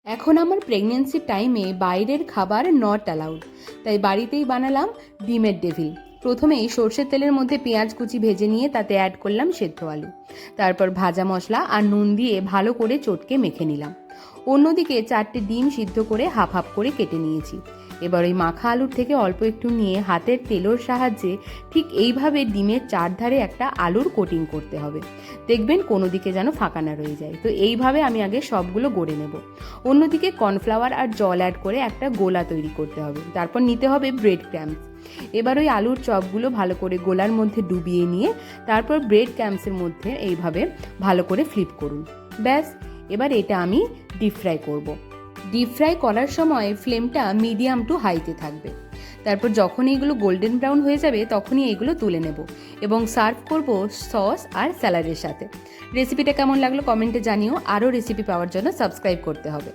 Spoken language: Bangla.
এখন আমার প্রেগনেন্সি টাইমে বাইরের খাবার নট অ্যালাউড, তাই বাড়িতেই বানালাম ডিমের ডেভিল। প্রথমেই সর্ষের তেলের মধ্যে পেঁয়াজ কুচি ভেজে নিয়ে তাতে অ্যাড করলাম সেদ্ধ আলু, তারপর ভাজা মশলা আর নুন দিয়ে ভালো করে চটকে মেখে নিলাম। অন্যদিকে 4টে ডিম সিদ্ধ করে হাফ হাফ করে কেটে নিয়েছি। এবার ওই মাখা আলুর থেকে অল্প একটু নিয়ে হাতের তেলোর সাহায্যে ঠিক এইভাবে ডিমের চারধারে একটা আলুর কোটিং করতে হবে। দেখবেন কোনো দিকে যেন ফাঁকা না রয়ে যায়। তো এইভাবে আমি আগে সবগুলো গড়ে নেব। অন্যদিকে কর্নফ্লাওয়ার আর জল অ্যাড করে একটা গোলা তৈরি করতে হবে। তারপর নিতে হবে ব্রেড ক্র্যাম্পস। এবার ওই আলুর চপগুলো ভালো করে গোলার মধ্যে ডুবিয়ে নিয়ে তারপর ব্রেড ক্র্যাম্পসের মধ্যে এইভাবে ভালো করে ফ্লিপ করুন। ব্যাস, এবার এটা আমি ডিপ ফ্রাই করব। ডিপ ফ্রাই করার সময় ফ্লেমটা মিডিয়াম টু হাইতে থাকবে। তারপর যখন এইগুলো গোল্ডেন ব্রাউন হয়ে যাবে তখনই এইগুলো তুলে নেব এবং সার্ভ করব সস আর স্যালাডের সাথে। রেসিপিটা কেমন লাগলো কমেন্টে জানিও। আরও রেসিপি পাওয়ার জন্য সাবস্ক্রাইব করতে হবে।